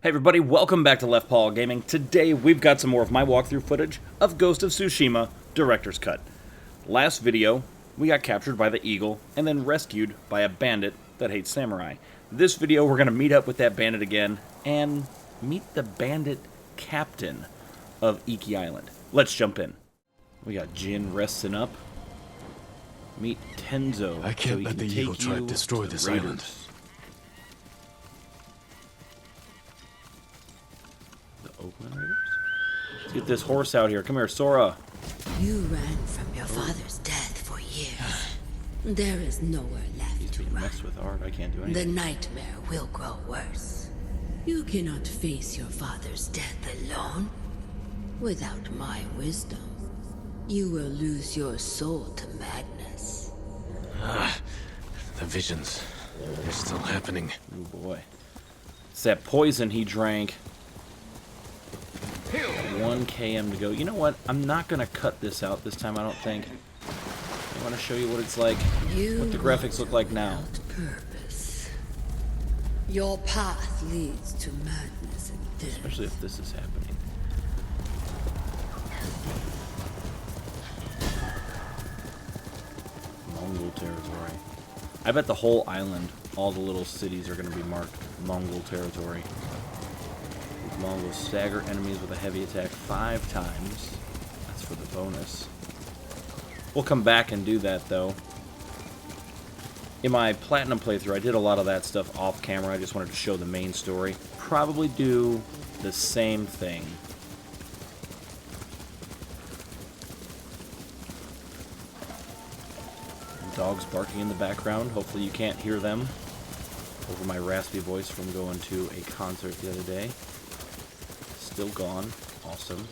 Hey everybody, welcome back to LeftPawGaming. Today we've got some more of my walkthrough footage of Ghost of Tsushima Director's Cut. Last video, we got captured by the Eagle and then rescued by a bandit that hates samurai. This video we're going to meet up with that bandit again and meet the bandit captain of Iki Island. Let's jump in. We got Jin resting up. Meet Tenzo. I can't let the Eagle tribe destroy this island. Oakland Raiders? Let's get this horse out here. Come here, Sora. You ran from your father's death for years. There is nowhere left He's to being run. messed with hard. I can't do The anything. nightmare will grow worse. You cannot face your father's death alone. Without my wisdom, you will lose your soul to madness. The visions. They're still happening. Oh boy. It's that poison he drank. 1 km to go. You know what? I'm not going to cut this out this time, I don't think. I want to show you what it's like, what the graphics look like now. Purpose. Your path leads to madness and death. Especially if this is happening. Mongol territory. I bet the whole island, all the little cities are going to be marked Mongol territory. Mongols stagger enemies with a heavy attack 5 times. That's for the bonus. We'll come back and do that, though. In my Platinum playthrough, I did a lot of that stuff off camera. I just wanted to show the main story. Probably do the same thing. Dogs barking in the background. Hopefully you can't hear them over my raspy voice from going to a concert the other day. Still gone. Awesome.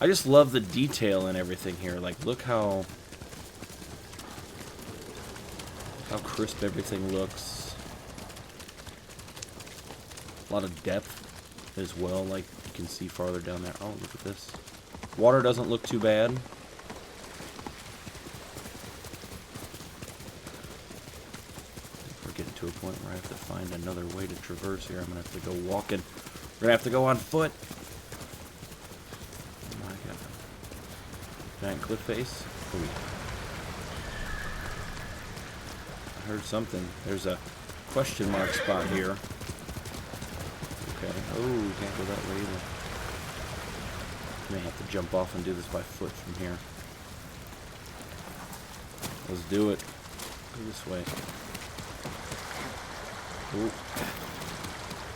I just love the detail and everything here. Like, look how crisp everything looks. A lot of depth as well. Like, you can see farther down there. Oh, look at this. Water doesn't look too bad. Getting to a point where I have to find another way to traverse here. I'm gonna have to go walking. We're gonna have to go on foot. Oh my god. Giant cliff face. Ooh. I heard something. There's a question mark spot here. Okay. Oh, can't go that way either. May have to jump off and do this by foot from here. Let's do it. Go this way. Ooh.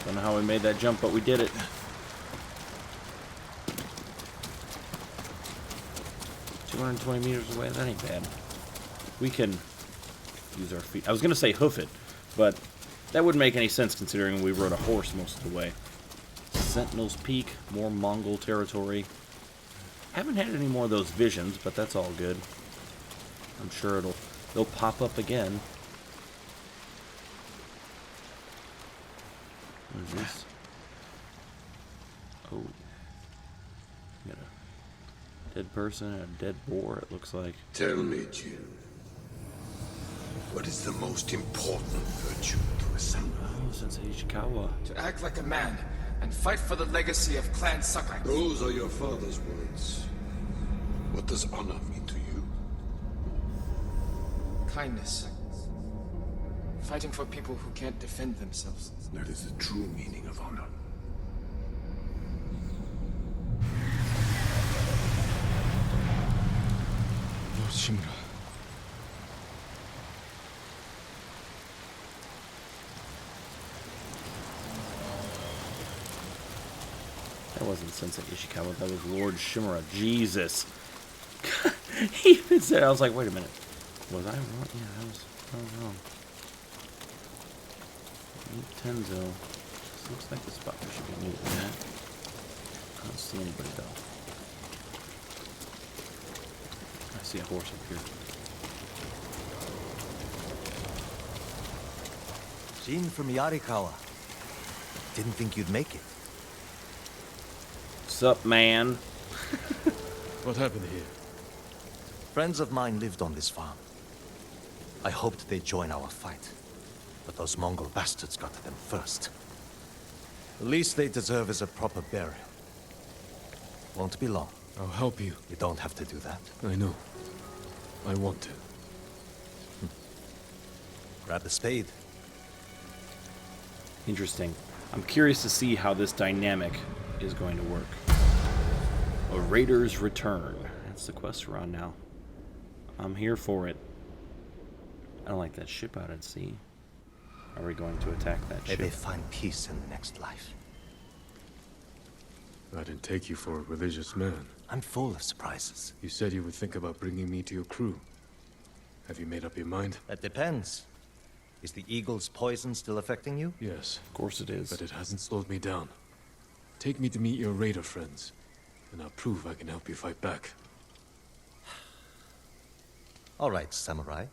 Don't know how we made that jump, but we did it. $220 meters away, that ain't bad. We can use our feet. I was going to say hoof it, but that wouldn't make any sense considering we rode a horse most of the way. Sentinel's Peak, more Mongol territory. Haven't had any more of those visions, but that's all good. I'm sure they'll pop up again. What is this? Oh. Got a dead person and a dead boar, it looks like. Tell me, Jin. What is the most important virtue to a samurai? Oh, Sensei Ishikawa. To act like a man and fight for the legacy of Clan Sakai. Those are your father's words. What does honor mean to you? Kindness. Fighting for people who can't defend themselves. That is the true meaning of honor. Lord Shimura. That wasn't Sensei Ishikawa, that was Lord Shimura. Jesus. He even said, I was like, wait a minute. Was I wrong? Yeah, that was wrong. Meet Tenzo. This looks like the spot we should be meeting at. I don't see anybody though. I see a horse up here. Jin from Yarikawa. Didn't think you'd make it. Sup, man? What happened here? Friends of mine lived on this farm. I hoped they'd join our fight. But those Mongol bastards got to them first. The least they deserve is a proper burial. Won't be long. I'll help you. You don't have to do that. I know. I want to. Grab the spade. Interesting. I'm curious to see how this dynamic is going to work. A Raider's Return. That's the quest we're on now. I'm here for it. I don't like that ship out at sea. Are we going to attack that May they ship? find peace in the next life. I didn't take you for a religious man. I'm full of surprises. You said you would think about bringing me to your crew. Have you made up your mind? That depends. Is the eagle's poison still affecting you? Yes, Of course it is. but it hasn't slowed me down. Take me to meet your raider friends, and I'll prove I can help you fight back. All right, samurai.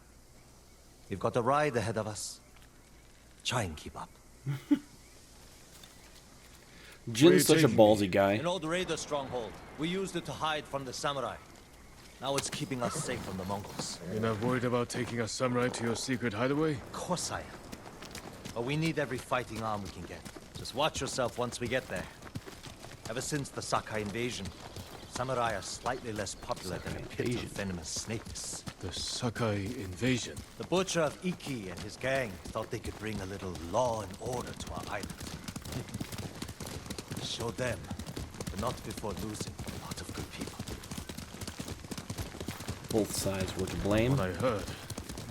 We've got a ride ahead of us. Try and keep up. Jin's such a taking me? ballsy guy. An old raider stronghold. We used it to hide from the samurai. Now it's keeping us safe from the Mongols. You're not worried about taking a samurai to your secret hideaway? Of course I am. But we need every fighting arm we can get. Just watch yourself once we get there. Ever since the Sakai invasion, samurai are slightly less popular than a pit of venomous snakes. The Sakai invasion. The butcher of Iki and his gang thought they could bring a little law and order to our island. Show them, but not before losing a lot of good people. Both sides were to blame. What I heard,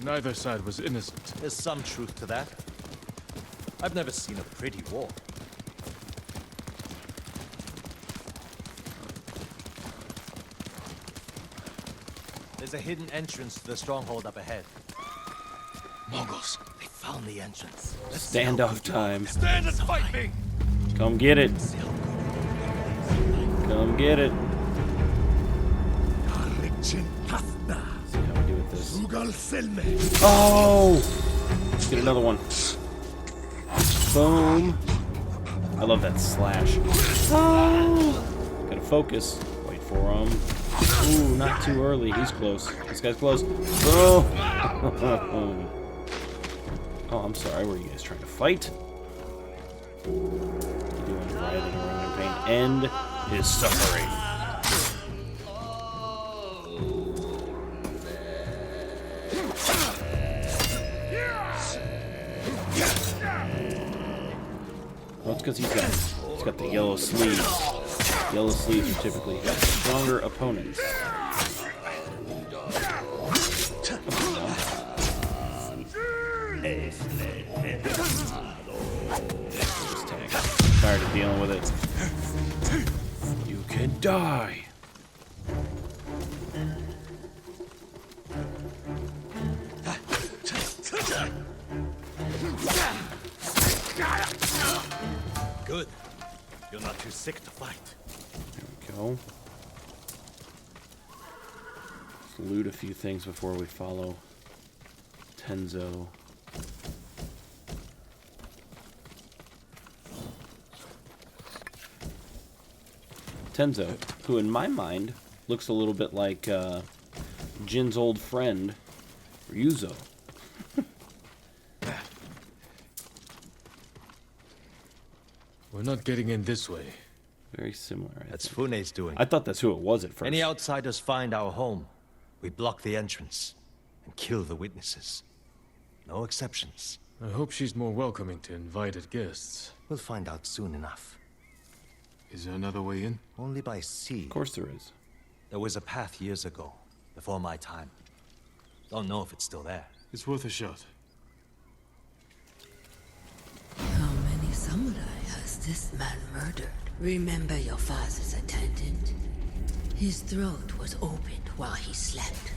neither side was innocent. There's some truth to that. I've never seen a pretty war. There's a hidden entrance to the stronghold up ahead. Mongols, they found the entrance. Standoff time. Stand and fight me! Come get it. Come get it. See how we do with this. Oh! Let's get another one. Boom. I love that slash. Oh! Gotta focus. Wait for him. Ooh, not too early. He's close. This guy's close. Oh! Oh, I'm sorry. Were you guys trying to fight? Doing writhing around in pain. End his suffering. Well, it's because he's got the yellow sleeves. Yellow sleeves are typically stronger opponents. Tired of dealing with it. You can die. Good. You're not too sick to fight. There we go. Let's loot a few things before we follow Tenzo. Tenzo, who in my mind looks a little bit like Jin's old friend, Ryuzo. We're not getting in this way. Very similar. That's Fune's doing. I thought that's who it was at first. Any outsiders find our home, we block the entrance and kill the witnesses. No exceptions. I hope she's more welcoming to invited guests. We'll find out soon enough. Is there another way in? Only by sea. Of course there is. There was a path years ago, before my time. Don't know if it's still there. It's worth a shot. How many samurai has this man murdered? Remember your father's attendant? His throat was opened while he slept.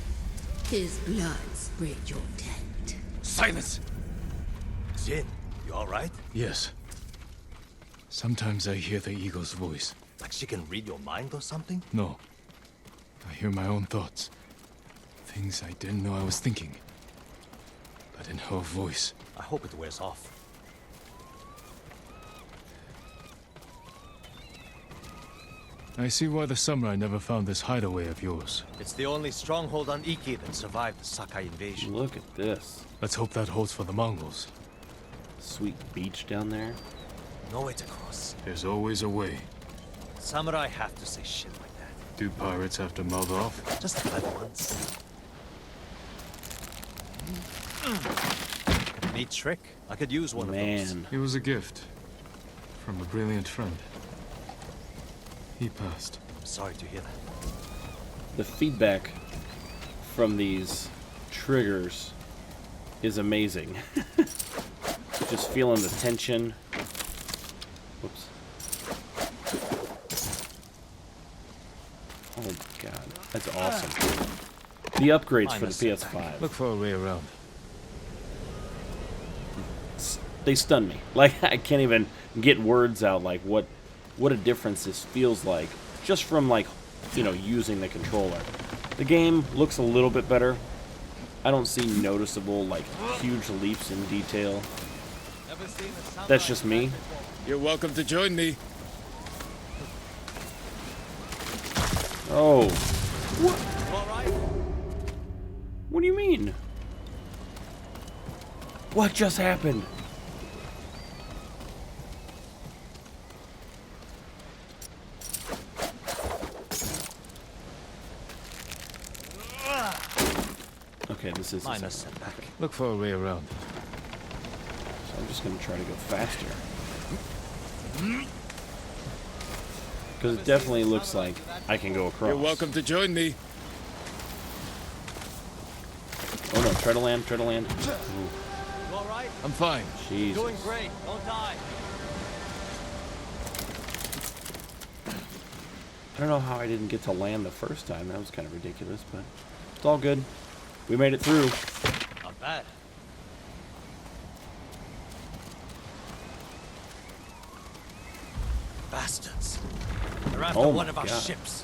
His blood sprayed your tent. Silence! Jin, you alright? Yes. Sometimes I hear the eagle's voice. Like she can read your mind or something? No. I hear my own thoughts. Things I didn't know I was thinking. But in her voice. I hope it wears off. I see why the samurai never found this hideaway of yours. It's the only stronghold on Iki that survived the Sakai invasion. Look at this. Let's hope that holds for the Mongols. Sweet beach down there. No way to cross. There's always a way. Samurai have to say shit like that. Do pirates have to mouth off? Just the clever ones. Neat trick. I could use one of those. Man. It was a gift. From a brilliant friend. He passed. I'm sorry to hear that. The feedback from these triggers is amazing. Just feeling the tension. Whoops. Oh my god, that's awesome. The upgrades for the PS5. Look for a way around. They stun me. Like, I can't even get words out like what a difference this feels like just from, like, you know, using the controller. The game looks a little bit better. I don't see noticeable, like, huge leaps in detail. That's just me. You're welcome to join me. Oh. What? What do you mean? What just happened? Okay, this is Minor setback. Look for a way around. So I'm just gonna try to go faster. Because it definitely looks like I can go across. You're welcome to join me. Oh no, try to land, try to land. Ooh, You alright? I'm fine. Jesus. Doing great. Don't die. I don't know how I didn't get to land the first time. That was kind of ridiculous, but it's all good. We made it through. Not bad. Bastards. They're after Oh one my of our God. ships.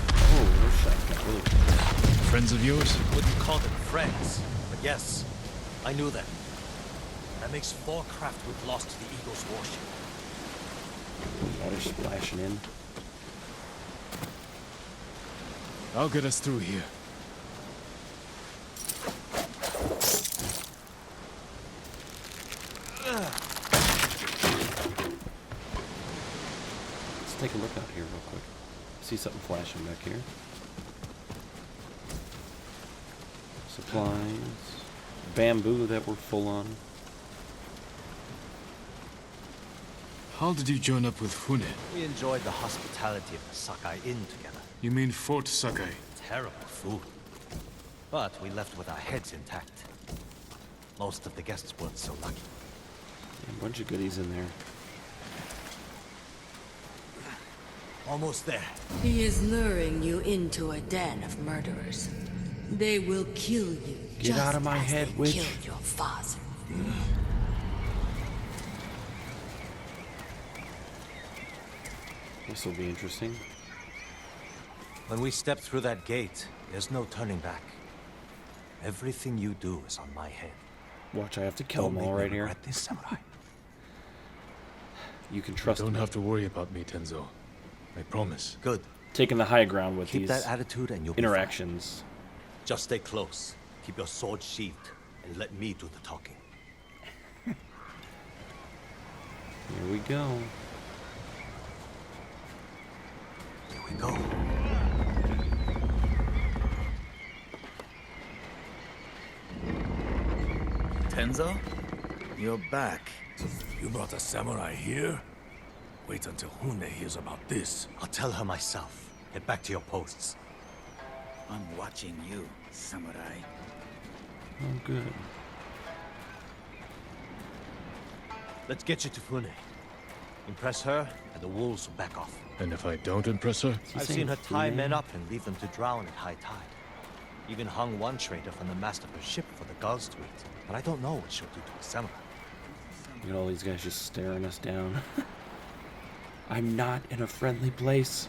Oh, those shots got really close. Friends of yours? Wouldn't call them friends, but yes, I knew them. That makes 4 craft we've lost to the Eagle's warship. Water splashing in. I'll get us through here. Let's take a look out here real quick. See something flashing back here. Supplies. Bamboo that we're full on. How did you join up with Fune? We enjoyed the hospitality of the Sakai Inn together. You mean Fort Sakai? Terrible food. But we left with our heads intact. Most of the guests weren't so lucky. A bunch of goodies in there. Almost there. He is luring you into a den of murderers. They will kill you. Get out of my just as head, they witch. Killed your father. This will be interesting. When we step through that gate, there's no turning back. Everything you do is on my head. Watch, I have to kill them Don't all make me right here. regret this, Samurai. You can trust Don't me. have to worry about me, Tenzo. I promise. Good. Taking the high ground with Keep these that attitude and you'll be fine. interactions. Just stay close. Keep your sword sheathed, and let me do the talking. Here we go. Here we go. Tenzo? You're back. You brought a samurai here? Wait until Hune hears about this. I'll tell her myself. Get back to your posts. I'm watching you, samurai. Oh, good. Let's get you to Fune. Impress her, and the wolves will back off. And if I don't impress her? I've saying seen her tie Fune? men up and leave them to drown at high tide. Even hung one trader from the mast of her ship for the gulls to eat. But I don't know what she'll do to a samurai. Look at all these guys just staring us down. I'm not in a friendly place.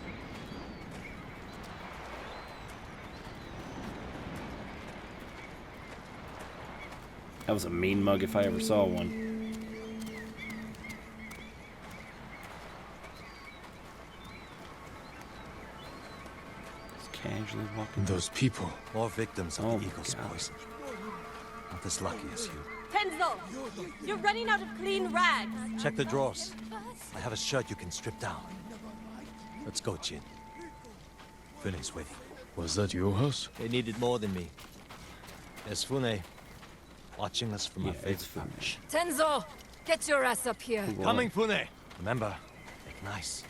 That was a mean mug if I ever saw one. Just casually walking. Those people. More victims of Oh the my Eagle's God. poison. Not as lucky as you. Tenzo! You're running out of clean rags. Check the drawers. I have a shirt you can strip down. Let's go, Jin. Fune's waiting. Was that your house? They needed more than me. There's Fune, watching us from Yeah, a it's favorite Fune. couch. Tenzo! Get your ass up here. Coming, Fune! Remember, make nice.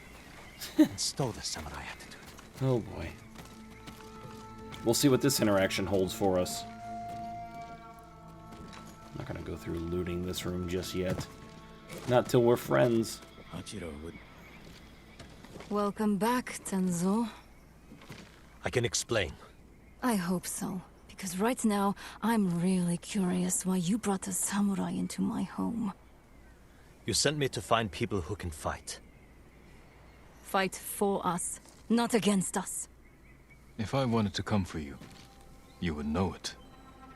And stow the samurai attitude. Oh boy. We'll see what this interaction holds for us. I'm not gonna go through looting this room just yet. Not till we're friends. Hachiro would... Welcome back, Tenzo. I can explain. I hope so. Because right now, I'm really curious why you brought a samurai into my home. You sent me to find people who can fight. Fight for us, not against us. If I wanted to come for you, you would know it.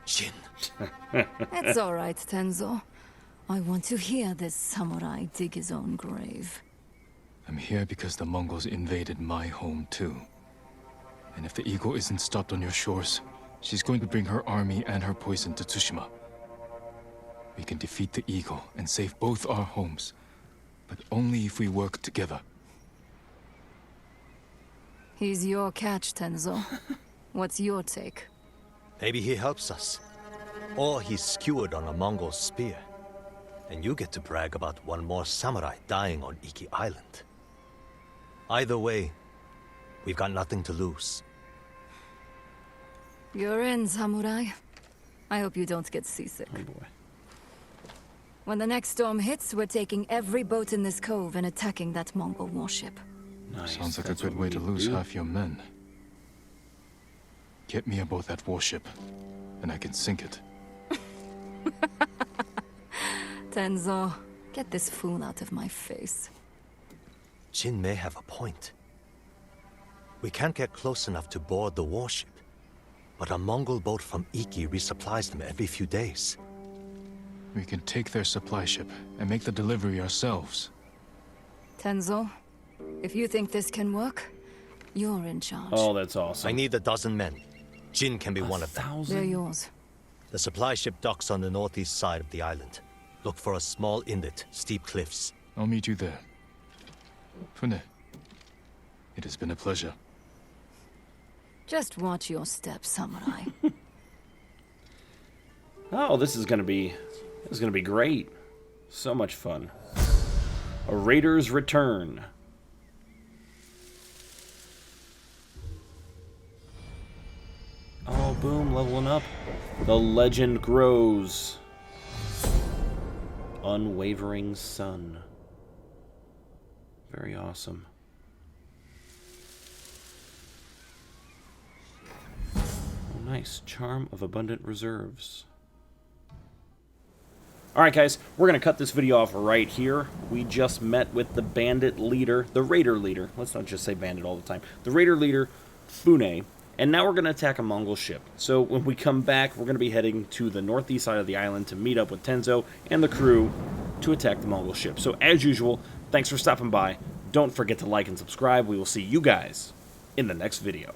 Jin. It's all right, Tenzo. I want to hear this samurai dig his own grave. I'm here because the Mongols invaded my home too. And if the eagle isn't stopped on your shores, she's going to bring her army and her poison to Tsushima. We can defeat the eagle and save both our homes, but only if we work together. He's your catch, Tenzo. What's your take? Maybe he helps us. Or he's skewered on a Mongol spear. And you get to brag about one more samurai dying on Iki Island. Either way, we've got nothing to lose. You're in, samurai. I hope you don't get seasick. Oh boy. When the next storm hits, we're taking every boat in this cove and attacking that Mongol warship. Nice. Sounds like a That's good what way we to need lose do. half your men. Get me aboard that warship, and I can sink it. Tenzo, get this fool out of my face. Jin may have a point. We can't get close enough to board the warship. But a Mongol boat from Iki resupplies them every few days. We can take their supply ship and make the delivery ourselves. Tenzo, if you think this can work, you're in charge. Oh, that's awesome. I need a dozen men. Jin can be one of them. They're yours. The supply ship docks on the northeast side of the island. Look for a small inlet, steep cliffs. I'll meet you there. Fune, it has been a pleasure. Just watch your step, samurai. Oh, this is gonna be great. So much fun. A Raider's Return. Oh, boom, leveling up. The legend grows. Unwavering sun. Very awesome. Oh, nice. Charm of Abundant Reserves. Alright guys, we're going to cut this video off right here. We just met with the bandit leader, the raider leader. Let's not just say bandit all the time. The raider leader, Fune. And now we're going to attack a Mongol ship. So when we come back, we're going to be heading to the northeast side of the island to meet up with Tenzo and the crew to attack the Mongol ship. So as usual, thanks for stopping by. Don't forget to like and subscribe. We will see you guys in the next video.